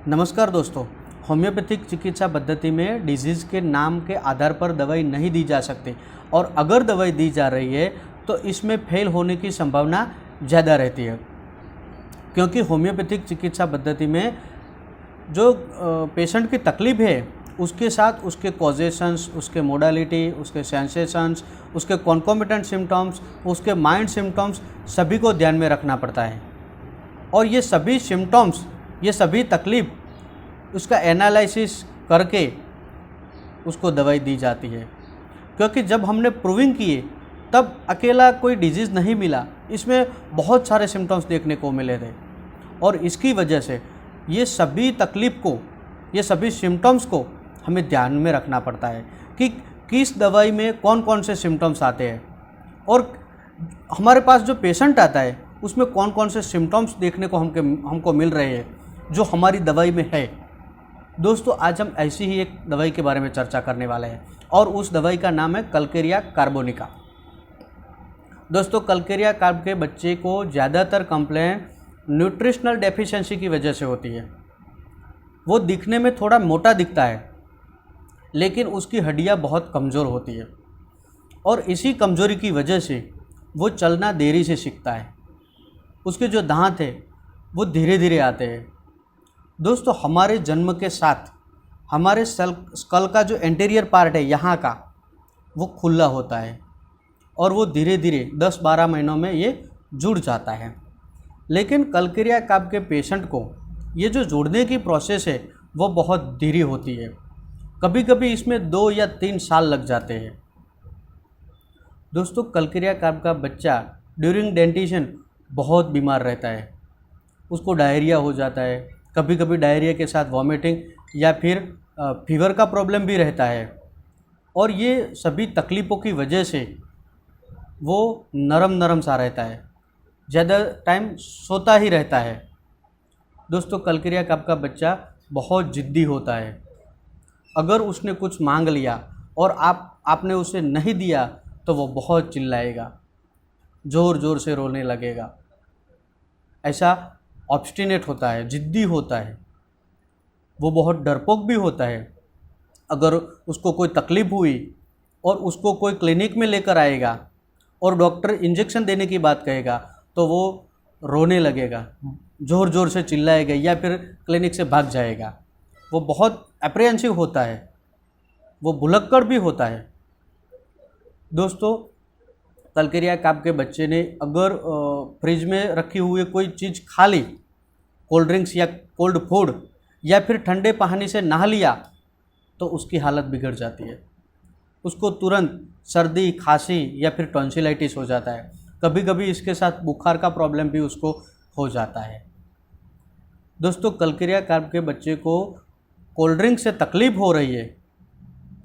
नमस्कार दोस्तों, होम्योपैथिक चिकित्सा पद्धति में डिजीज़ के नाम के आधार पर दवाई नहीं दी जा सकती और अगर दवाई दी जा रही है तो इसमें फेल होने की संभावना ज़्यादा रहती है, क्योंकि होम्योपैथिक चिकित्सा पद्धति में जो पेशेंट की तकलीफ है उसके साथ उसके कॉजेशंस, उसके मोडालिटी, उसके सेंसेशंस, उसके कॉन्कोमिटेंट सिम्टम्स, उसके माइंड सिम्टम्स सभी को ध्यान में रखना पड़ता है। और ये सभी सिम्टम्स, ये सभी तकलीफ उसका एनालिसिस करके उसको दवाई दी जाती है, क्योंकि जब हमने प्रूविंग किए तब अकेला कोई डिजीज़ नहीं मिला, इसमें बहुत सारे सिम्टम्स देखने को मिले थे और इसकी वजह से ये सभी तकलीफ को, ये सभी सिम्टम्स को हमें ध्यान में रखना पड़ता है कि किस दवाई में कौन कौन से सिम्टम्स आते हैं और हमारे पास जो पेशेंट आता है उसमें कौन कौन से सिम्टम्स देखने को हमको मिल रहे हैं जो हमारी दवाई में है। दोस्तों, आज हम ऐसी ही एक दवाई के बारे में चर्चा करने वाले हैं और उस दवाई का नाम है कल्केरिया कार्बोनिका। दोस्तों, कल्केरिया कार्ब के बच्चे को ज़्यादातर कंप्लेंट न्यूट्रिशनल डेफिशिएंसी की वजह से होती है। वो दिखने में थोड़ा मोटा दिखता है, लेकिन उसकी हड्डियाँ बहुत कमज़ोर होती है और इसी कमज़ोरी की वजह से वो चलना देरी से सीखता है। उसके जो दांत हैं वो धीरे धीरे आते हैं। दोस्तों, हमारे जन्म के साथ हमारे स्कल का जो एंटीरियर पार्ट है यहाँ का, वो खुला होता है और वो धीरे धीरे 10-12 महीनों में ये जुड़ जाता है। लेकिन कल्केरिया कार्ब के पेशेंट को ये जो जुड़ने की प्रोसेस है वो बहुत धीरे होती है। कभी कभी इसमें 2 या 3 साल लग जाते हैं। दोस्तों, कल्केरिया कार्ब का बच्चा ड्यूरिंग डेंटिशन बहुत बीमार रहता है। उसको डायरिया हो जाता है, कभी कभी डायरिया के साथ वॉमिटिंग या फिर फीवर का प्रॉब्लम भी रहता है और ये सभी तकलीफ़ों की वजह से वो नरम सा रहता है, ज़्यादा टाइम सोता ही रहता है। दोस्तों, कल्केरिया कार्ब का बच्चा बहुत ज़िद्दी होता है। अगर उसने कुछ मांग लिया और आपने उसे नहीं दिया तो वो बहुत चिल्लाएगा, ज़ोर ज़ोर से रोने लगेगा। ऐसा ऑब्स्टिनेट होता है, ज़िद्दी होता है। वो बहुत डरपोक भी होता है। अगर उसको कोई तकलीफ़ हुई और उसको कोई क्लिनिक में लेकर आएगा और डॉक्टर इंजेक्शन देने की बात कहेगा तो वो रोने लगेगा, ज़ोर ज़ोर से चिल्लाएगा या फिर क्लिनिक से भाग जाएगा। वो बहुत एप्रीहेंसिव होता है, वो भुलक्कड़ भी होता है। दोस्तों, कल्केरिया कार्ब के बच्चे ने अगर फ्रिज में रखी हुई कोई चीज़ खा ली, कोल्ड ड्रिंक्स या कोल्ड फूड, या फिर ठंडे पानी से नहा लिया तो उसकी हालत बिगड़ जाती है। उसको तुरंत सर्दी, खांसी या फिर टॉन्सिलाइटिस हो जाता है। कभी कभी इसके साथ बुखार का प्रॉब्लम भी उसको हो जाता है। दोस्तों, कल्केरिया कार्ब के बच्चे को कोल्ड ड्रिंक से तकलीफ़ हो रही है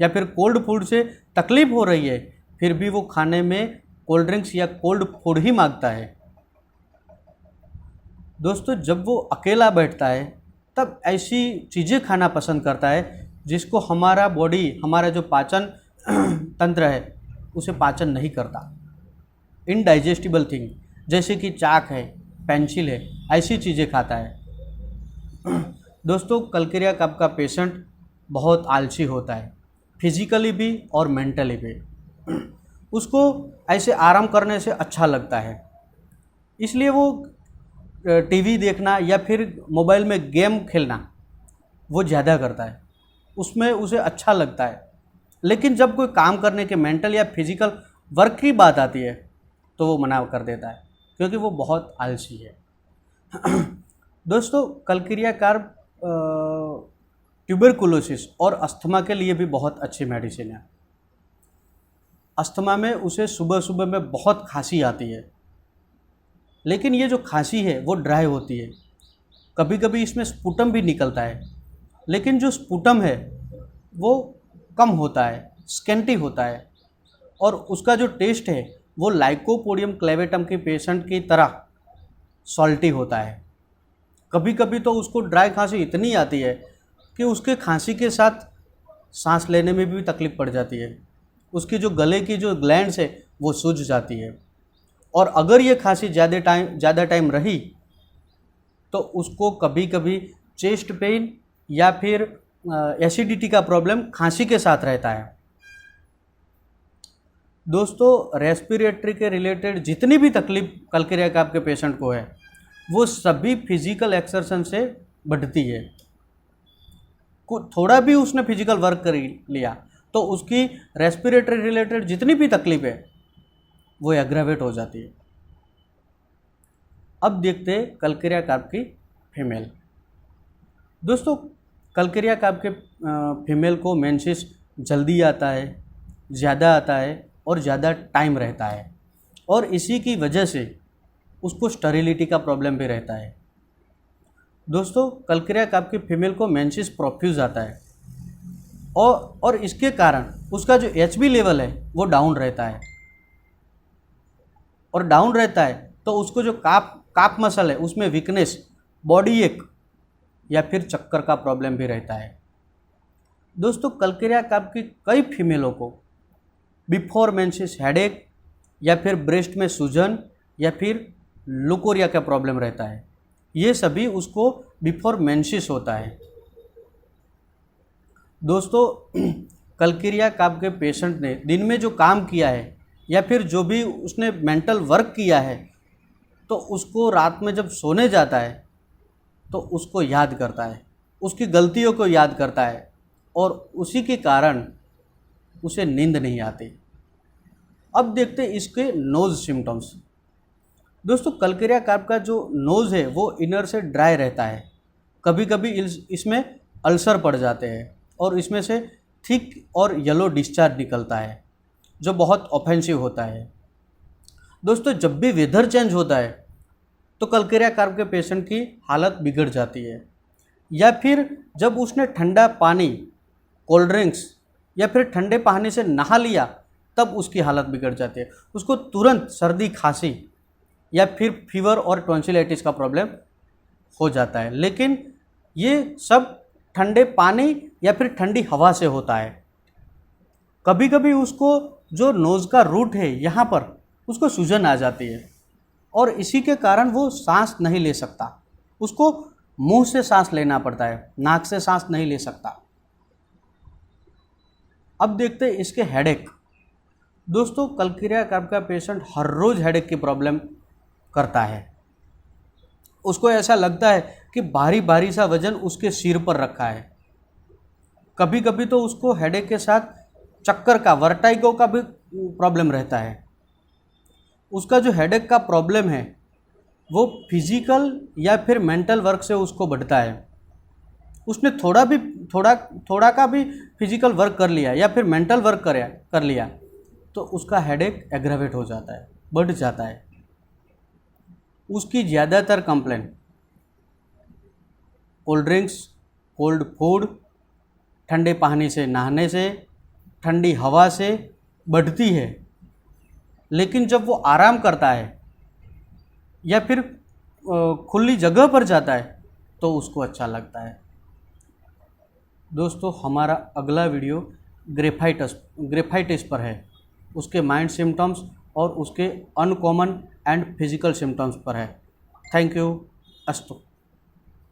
या फिर कोल्ड फूड से तकलीफ़ हो रही है, फिर भी वो खाने में कोल्ड ड्रिंक्स या कोल्ड फूड ही मांगता है। दोस्तों, जब वो अकेला बैठता है तब ऐसी चीज़ें खाना पसंद करता है जिसको हमारा बॉडी, हमारा जो पाचन तंत्र है उसे पाचन नहीं करता। इनडाइजेस्टिबल थिंग जैसे कि चाक है, पेंसिल है, ऐसी चीज़ें खाता है। दोस्तों, कल्केरिया कार्ब का पेशेंट बहुत आलसी होता है, फिजिकली भी और मेंटली भी। उसको ऐसे आराम करने से अच्छा लगता है, इसलिए वो टीवी देखना या फिर मोबाइल में गेम खेलना वो ज़्यादा करता है, उसमें उसे अच्छा लगता है। लेकिन जब कोई काम करने के मेंटल या फिजिकल वर्क की बात आती है तो वो मना कर देता है, क्योंकि वो बहुत आलसी है। दोस्तों, कल्केरिया कार्ब ट्यूबरकुलोसिस और अस्थमा के लिए भी बहुत अच्छी मेडिसिन है। अस्थमा में उसे सुबह सुबह में बहुत खांसी आती है, लेकिन ये जो खांसी है वो ड्राई होती है। कभी कभी इसमें स्पुटम भी निकलता है, लेकिन जो स्पुटम है वो कम होता है, स्केंटी होता है और उसका जो टेस्ट है वो लाइकोपोडियम क्लेवेटम के पेशेंट की तरह सॉल्टी होता है। कभी कभी तो उसको ड्राई खांसी इतनी आती है कि उसके खांसी के साथ सांस लेने में भी तकलीफ़ पड़ जाती है। उसकी जो गले की जो ग्लैंड्स है वो सूज जाती है और अगर ये खांसी ज़्यादा टाइम रही तो उसको कभी कभी चेस्ट पेन या फिर एसिडिटी का प्रॉब्लम खांसी के साथ रहता है। दोस्तों रेस्पिरेटरी के रिलेटेड जितनी भी तकलीफ कल्केरिया काफ के पेशेंट को है वो सभी फिजिकल एक्सरसाइज से बढ़ती है। थोड़ा भी उसने फिजिकल वर्क कर लिया तो उसकी रेस्पिरेटरी रिलेटेड जितनी भी तकलीफ है वो एग्रावेट हो जाती है। अब देखते हैं कल्केरिया काफ की फीमेल। दोस्तों कल्केरिया काफ के फीमेल को मेंसेस जल्दी आता है, ज़्यादा आता है और ज़्यादा टाइम रहता है, और इसी की वजह से उसको स्टरिलिटी का प्रॉब्लम भी रहता है। दोस्तों कल्केरिया काफ की फीमेल को मेंसेस प्रोफ्यूज आता है और इसके कारण उसका जो HB लेवल है वो डाउन रहता है, और डाउन रहता है तो उसको जो काफ मसल है उसमें वीकनेस, बॉडी एक या फिर चक्कर का प्रॉब्लम भी रहता है। दोस्तों कल्केरिया काफ की कई फीमेलों को बिफोर मेंसेस हेडेक या फिर ब्रेस्ट में सूजन या फिर लुकोरिया का प्रॉब्लम रहता है। ये सभी उसको बिफोर मेंसेस होता है। दोस्तों कल्केरिया काफ के पेशेंट ने दिन में जो काम किया है या फिर जो भी उसने मेंटल वर्क किया है तो उसको रात में जब सोने जाता है तो उसको याद करता है, उसकी गलतियों को याद करता है, और उसी के कारण उसे नींद नहीं आती। अब देखते हैं इसके नोज़ सिम्टम्स। दोस्तों कल्केरिया काफ का जो नोज़ है वो इनर से ड्राई रहता है, कभी कभी इसमें अल्सर पड़ जाते हैं और इसमें से थिक और येलो डिस्चार्ज निकलता है जो बहुत ऑफेंसिव होता है। दोस्तों जब भी वेदर चेंज होता है तो कल्केरिया काफ के पेशेंट की हालत बिगड़ जाती है, या फिर जब उसने ठंडा पानी, कोल्ड ड्रिंक्स या फिर ठंडे पानी से नहा लिया तब उसकी हालत बिगड़ जाती है। उसको तुरंत सर्दी, खांसी या फिर फीवर और टॉन्सिलाइटिस का प्रॉब्लम हो जाता है। लेकिन ये सब ठंडे पानी या फिर ठंडी हवा से होता है। कभी कभी उसको जो नोज़ का रूट है यहाँ पर उसको सूजन आ जाती है और इसी के कारण वो सांस नहीं ले सकता, उसको मुंह से सांस लेना पड़ता है, नाक से सांस नहीं ले सकता। अब देखते हैं इसके हेडेक। दोस्तों कल्केरिया काफ का पेशेंट हर रोज़ हेडेक की प्रॉब्लम करता है। उसको ऐसा लगता है कि भारी भारी सा वजन उसके सिर पर रखा है। कभी कभी तो उसको हेडेक के साथ चक्कर का, वर्टाइगो का भी प्रॉब्लम रहता है। उसका जो हेडेक का प्रॉब्लम है वो फिजिकल या फिर मेंटल वर्क से उसको बढ़ता है। उसने थोड़ा का भी फिजिकल वर्क कर लिया या फिर मेंटल वर्क कर लिया तो उसका हेडेक एग्रावेट हो जाता है, बढ़ जाता है। उसकी ज़्यादातर complain cold drinks, cold food, ठंडे पानी से नहाने से, ठंडी हवा से बढ़ती है। लेकिन जब वो आराम करता है या फिर खुली जगह पर जाता है तो उसको अच्छा लगता है। दोस्तों हमारा अगला वीडियो ग्रेफाइटिस पर है, उसके माइंड सिम्टम्स और उसके अनकॉमन एंड फिजिकल सिम्टम्स पर है। Thank you. अस्तु।